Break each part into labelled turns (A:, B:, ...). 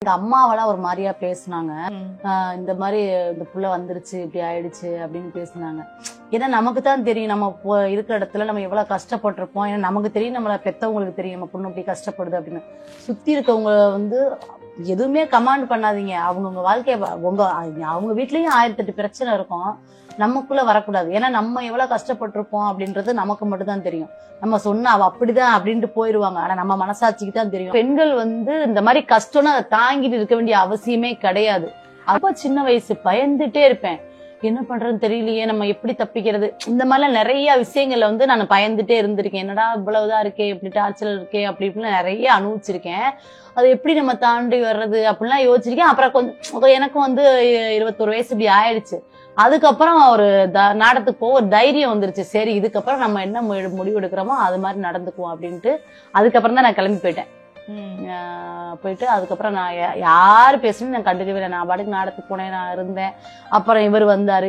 A: எங்க அம்மாவெல்லாம் ஒரு மாதிரியா பேசுனாங்க. இந்த மாதிரி இந்த புள்ள வந்துருச்சு இப்படி ஆயிடுச்சு அப்படின்னு பேசுனாங்க. ஏன்னா நமக்கு தான் தெரியும் நம்ம இருக்கிற இடத்துல நம்ம எவ்வளவு கஷ்டப்பட்டிருப்போம். ஏன்னா நமக்கு தெரியும், நம்மள பெத்தவங்களுக்கு தெரியும் நம்ம பொண்ணு இப்படி கஷ்டப்படுது அப்படின்னு. சுத்தி இருக்கவங்க எதுவுமே கமாண்ட் பண்ணாதீங்க. அவங்கவுங்க வாழ்க்கைய அவங்க வீட்லயும் 1008 பிரச்சனை இருக்கும். நமக்குள்ள வரக்கூடாது. ஏன்னா நம்ம எவ்வளவு கஷ்டப்பட்டிருப்போம் அப்படின்றது நமக்கு மட்டும் தான் தெரியும். நம்ம சொன்னா அவ அப்படிதான் அப்படின்ட்டு போயிருவாங்க. ஆனா நம்ம மனசாட்சிக்கு தான் தெரியும். பெண்கள் இந்த மாதிரி கஷ்டம்னு அதை தாங்கிட்டு இருக்க வேண்டிய அவசியமே கிடையாது. அப்ப சின்ன வயசு பயந்துட்டே இருப்பேன். என்ன பண்றதுன்னு தெரியலையே, நம்ம எப்படி தப்பிக்கிறது, இந்த மாதிரிலாம் நிறைய விஷயங்கள்ல நான் பயந்துட்டே இருந்திருக்கேன். என்னடா இவ்வளவுதான் இருக்கே, இப்படி டார்ச்சர் இருக்கே, அப்படி இப்படிலாம் நிறைய அனுபவிச்சிருக்கேன். அது எப்படி நம்ம தாண்டி வர்றது அப்படிலாம் யோசிச்சிருக்கேன். அப்புறம் கொஞ்சம் எனக்கும் 21 வயசு இப்படி ஆயிடுச்சு. அதுக்கப்புறம் ஒரு நாடத்துக்கு போக ஒரு தைரியம் வந்துருச்சு. சரி, இதுக்கப்புறம் நம்ம என்ன முடிவு எடுக்கிறோமோ அது மாதிரி நடந்துக்குவோம் அப்படின்ட்டு அதுக்கப்புறம் தான் நான் கிளம்பி போயிட்டேன். போயிட்டு அதுக்கப்புறம் நான் யாரு பேசணும் நான் கண்டுக்கவே இல்லை. நான் பாட்டுக்கு நாடத்துக்கு போனேன், நான் இருந்தேன். அப்புறம் இவர் வந்தாரு.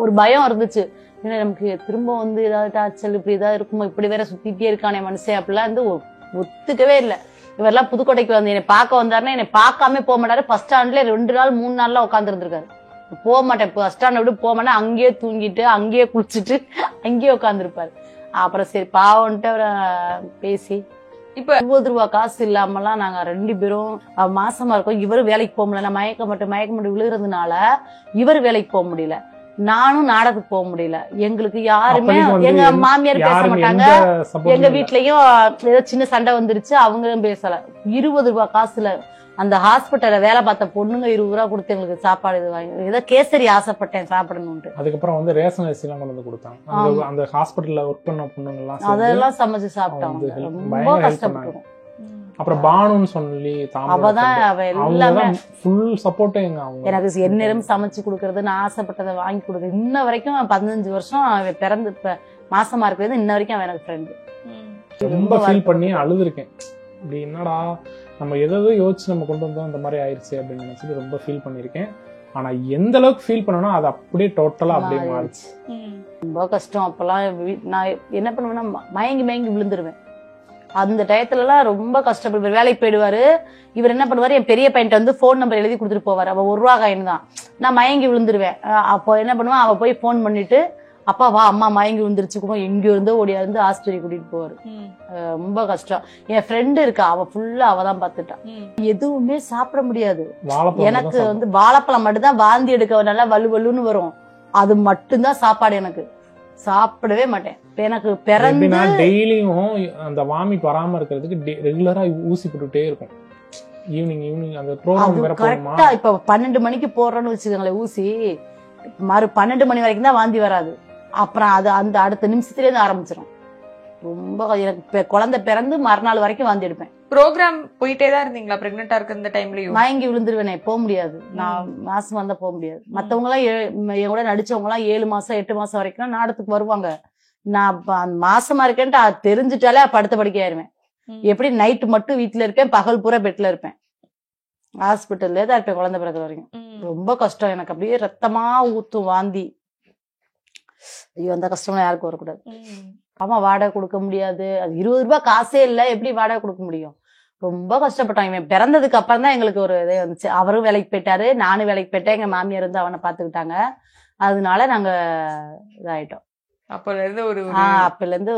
A: ஒரு பயம் இருந்துச்சு. ஏன்னா நமக்கு திரும்ப ஏதாவது டார்ச்சல் இப்படி ஏதாவது இருக்குமோ, இப்படி வேற சுத்திட்டே இருக்கானே மனுஷன் அப்படிலாம் ஒத்துக்கவே இல்லை. இவரெல்லாம் புதுக்கோட்டைக்கு என்னை பார்க்க வந்தாருன்னா என்னை பார்க்காம போக மாட்டாரு. பஸ் ஸ்டாண்ட்ல 2 நாள் 3 நாள்லாம் உட்கார்ந்து இருந்திருக்காரு. போக மாட்டேன், பஸ் ஸ்டாண்ட விட்டு போக மாட்டேன். அங்கேயே தூங்கிட்டு அங்கேயே குளிச்சுட்டு அங்கேயே உட்காந்துருப்பாரு. அப்புறம் சரி பாவன்ட்டு அவரை பேசி இப்ப 20 ரூபா காசு இல்லாமலாம் நாங்க 2 பேரும் மாசமா இருக்கோம். இவரு வேலைக்கு போக முடியல. நான் மயக்க மட்டும் விழுகிறதுனால இவரு வேலைக்கு போக முடியல, நானும் நாடகத்துக்கு போக முடியல. எங்களுக்கு யாருமே எங்க மாமியார் பேச மாட்டாங்க. எங்க வீட்லயும் ஏதோ சின்ன சண்டை வந்துருச்சு, அவங்களும் பேசல. 20 ரூபா காசுல அந்த ஹாஸ்பிட்டல்ல வேலை பார்த்த பொண்ணுங்க 20 ரூபா கொடுத்து எங்களுக்கு சாப்பாடு வாங்கி, ஏதோ கேசரி ஆசைப்பட்டேன் சாப்பிடணும்ட்டு.
B: அதுக்கப்புறம் ரேஷன் அரிசி எல்லாம் கொண்டு வந்து கொடுத்தாங்க. அந்த ஹாஸ்பிட்டல்ல ஒர்க் பண்ண பொண்ணுங்க எல்லாம்
A: அதெல்லாம் சமைச்சு சாப்பிட்டாங்க. ரொம்ப கஷ்டப்பட்டோம்.
B: அப்புறம் பானுன்னு சொல்லி
A: அவதான் அவ எல்லாமே
B: ஃபுல் சப்போர்ட்.
A: எனக்கு எந்நேரம் சமைச்சு கொடுக்கறது, நான் ஆசைப்பட்டதை வாங்கி கொடுக்குறது. இன்ன வரைக்கும் 15 வருஷம் பிறந்து இப்ப மாசமா இருக்கிறது இன்ன வரைக்கும் அவன் எனக்கு ஃப்ரெண்டு.
B: ரொம்ப ஃபீல் பண்ணி அழுதுருக்கேன். இப்படி என்னடா நம்ம எதாவது யோசிச்சு நம்ம கொண்டு வந்தோம், இந்த மாதிரி ஆயிடுச்சு அப்படின்னு நினைச்சிட்டு ரொம்ப ஃபீல் பண்ணிருக்கேன். ஆனா எந்த அளவுக்கு ஃபீல் பண்ணனோ அது அப்படியே டோட்டலா அப்படியே மாறிச்சு.
A: ரொம்ப கஷ்டம். அப்பெல்லாம் நான் என்ன பண்ணுவேன்னா மயங்கி விழுந்துருவேன். அந்த டயத்துல எல்லாம் ரொம்ப கஷ்டப்படுவார். வேலைக்கு போயிடுவாரு. இவர் என்ன பண்ணுவாரு, என் பெரிய பையன்ட்ட போன் நம்பர் எழுதி கொடுத்துட்டு போவாரு. அவ 1 ரூபா காயின் தான். நான் மயங்கி விழுந்துருவேன். அப்போ என்ன பண்ணுவேன், அவ போய் போன் பண்ணிட்டு அப்பா வா அம்மா மயங்கி விழுந்துருச்சு, எங்கேயோ இருந்தோ ஓடியாந்து ஆஸ்பத்திரி கூட்டிட்டு போவாரு. ரொம்ப கஷ்டம். என் ஃப்ரெண்டு இருக்கா, அவ ஃபுல்லா அவதான் பாத்துட்டான். எதுவுமே சாப்பிட முடியாது. எனக்கு வாழைப்பழம் மட்டும்தான் வாந்தி எடுக்க நல்லா வலுவலுன்னு வரும். அது மட்டும்தான் சாப்பாடு. எனக்கு சாப்பிடவே மாட்டேன். எனக்கு பிறந்து
B: டெய்லியும் அந்த வாமிட் வராம இருக்கிறதுக்கு ரெகுலரா ஊசி போட்டுட்டே இருக்கும். ஈவினிங் அந்த ப்ரோகிராம்
A: கரெக்டா இப்ப 12 மணிக்கு போடுறோன்னு வச்சுக்கோங்களேன் ஊசி, 12 மணி வரைக்கும் தான் வாந்தி வராது. அப்புறம் அது அந்த அடுத்த நிமிஷத்துல இருந்து ஆரம்பிச்சிடும். ரொம்ப எனக்கு குழந்தை பிறந்து மறுநாள் வரைக்கும் வாந்தி எடுப்பேன்.
C: ப்ரோக்ராம் போயிட்டே தான் இருந்தீங்களா பிரெக்னெண்டா இருக்க இந்த டைம்லயும்?
A: மயங்கி விழுந்துருவேனே, போக முடியாது. நான் மாசமா இருந்தா போக முடியாது. மத்தவங்க எல்லாம் என் கூட நடிச்சவங்க எல்லாம் 7 மாசம் 8 மாசம் வரைக்கும் நாடகத்துக்கு வருவாங்க. நான் மாசமா இருக்கேன்ட்டு தெரிஞ்சுட்டாலே படுத்த படுக்கையாயிருவேன். எப்படி நைட்டு மட்டும் வீட்டுல இருப்பேன், பகல் பூரா பெட்ல இருப்பேன். ஹாஸ்பிட்டல்லே தான் இருப்பேன் குழந்தை பிறகு வரைக்கும். ரொம்ப கஷ்டம். எனக்கு அப்படியே ரத்தமா ஊத்தும் வாந்தி. ஐயோ, அந்த கஷ்டம்லாம் யாருக்கும் வரக்கூடாது. ஆமா, வாடகை கொடுக்க முடியாது. அது 20 ரூபாய் காசே இல்லை, எப்படி வாடகை கொடுக்க முடியும்? ரொம்ப கஷ்டப்பட்டான். இவன் பிறந்ததுக்கு அப்புறம் தான் எங்களுக்கு ஒரு இதே வந்துச்சு. அவரும் வேலைக்கு போயிட்டாரு, நானும் வேலைக்கு போயிட்டேன். எங்க மாமியார் அவனை பாத்துக்கிட்டாங்க. அதனால நாங்க இதாயிட்டோம்.
C: அப்பல
A: இருந்து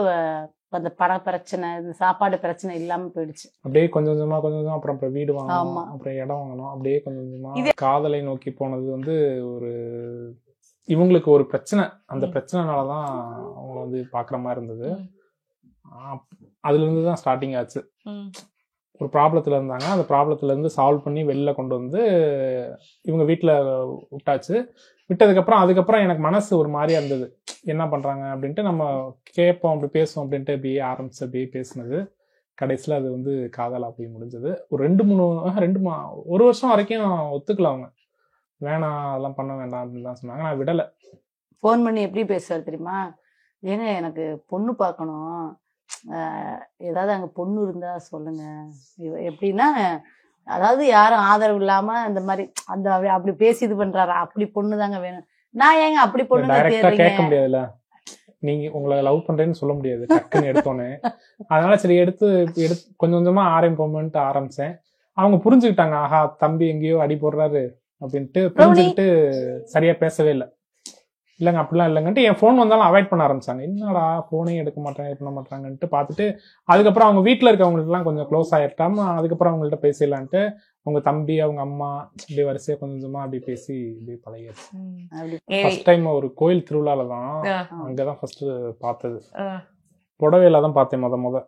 A: அந்த பண பிரச்சனை, சாப்பாடு பிரச்சனை இல்லாம போயிடுச்சு.
B: அப்படியே கொஞ்சம் கொஞ்சமா அப்புறம் வீடு வாங்கணும், அப்புறம் இடம் வாங்கணும். அப்படியே கொஞ்சம் கொஞ்சமா காதலை நோக்கி போனது ஒரு இவங்களுக்கு ஒரு பிரச்சனை. அந்த பிரச்சனைனாலதான் அவங்கள பாக்குற மாதிரி இருந்தது. அதுல இருந்துதான் ஸ்டார்டிங் ஆச்சு. ஒரு ப்ராப்ளத்துல இருந்தாங்க. அந்த ப்ராப்ளத்துல இருந்து சால்வ் பண்ணி வெளில கொண்டு வந்து இவங்க வீட்டுல விட்டாச்சு. விட்டதுக்கப்புறம் அதுக்கப்புறம் எனக்கு மனசு ஒரு மாதிரியா இருந்தது. என்ன பண்றாங்க அப்படின்ட்டு நம்ம கேட்போம், அப்படி பேசுவோம் அப்படின்ட்டு அப்படியே பேசுனது. கடைசியில அது காதலா போய் முடிஞ்சது. ஒரு 1 வருஷம் வரைக்கும் ஒத்துக்கல. அவங்க வேணாம், அதெல்லாம் பண்ண வேண்டாம் அப்படின்னு தான் சொன்னாங்க. நான் விடலை.
A: போன் பண்ணி எப்படி பேசுவாரு தெரியுமா? ஏங்க எனக்கு பொண்ணு பார்க்கணும், ஏதாவது அங்க பொண்ணு இருந்தா சொல்லுங்க. எப்படின்னா, அதாவது யாரும் ஆதரவு இல்லாம இந்த மாதிரி அப்படி பேசி இது பண்றாரு. அப்படி பொண்ணு தாங்க வேணும். நான் ஏங்க அப்படி பொண்ணு
B: கேட்க முடியாதுல்ல. நீங்க உங்களை லவ் பண்றேன்னு சொல்ல முடியாது டக்குன்னு எடுத்தோன்னே. அதனால சரி எடுத்து கொஞ்சம் கொஞ்சமா ஆரம்பிப்போம்ட்டு ஆரம்பிச்சேன். அவங்க புரிஞ்சுக்கிட்டாங்க, ஆஹா தம்பி எங்கேயோ அடி போடுறாரு அப்படின்ட்டு புரிஞ்சுக்கிட்டு சரியா பேசவே இல்லை. இல்லைங்க அப்படிலாம் இல்லைங்கன்ட்டு என் ஃபோன் வந்தாலும் அவாய்ட் பண்ண ஆரம்பிச்சாங்க. என்னடா ஃபோனையும் எடுக்க மாட்டாங்க, பண்ண மாட்டாங்கன்ட்டு பார்த்துட்டு அதுக்கப்புறம் அவங்க வீட்டில் இருக்கவங்களுக்குலாம் கொஞ்சம் க்ளோஸ் ஆகிட்டாம அதுக்கப்புறம் அவங்கள்ட்ட பேசிடலான்ட்டு அவங்க தம்பி அவங்க அம்மா இப்படி வரிசையா கொஞ்சம் கொஞ்சமா அப்படி பேசி இப்படி பழகிடுச்சு. ஃபர்ஸ்ட் டைம் ஒரு கோயில் திருவிழால தான் அங்கதான் ஃபர்ஸ்ட் பார்த்தது. புடவையில தான் பார்த்தேன் முத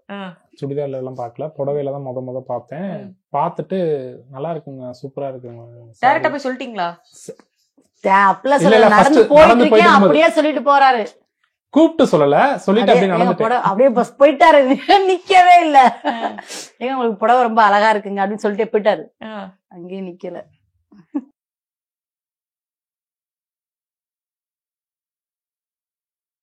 B: சுடிதார்ல எல்லாம் பார்க்கல, புடவையில தான் முத பார்த்தேன். பார்த்துட்டு நல்லா இருக்குங்க, சூப்பரா இருக்குங்க.
C: டைரக்டா போய் சொல்லிட்டீங்களா?
A: அப்படிலாம் சொல்லல, நடந்து போயிட்டு இருக்கேன் அப்படியே சொல்லிட்டு போறாரு.
B: கூப்பிட்டு சொல்லல, சொல்லிட்டு அப்படியே நடந்துட்டு
A: அப்படியே பஸ் போயிட்டாரு, நிக்கவே இல்ல. ஏங்க உங்களுக்கு புடவை ரொம்ப அழகா இருக்குங்க அப்படின்னு சொல்லிட்டு போயிட்டாரு, அங்கேயே நிக்கல.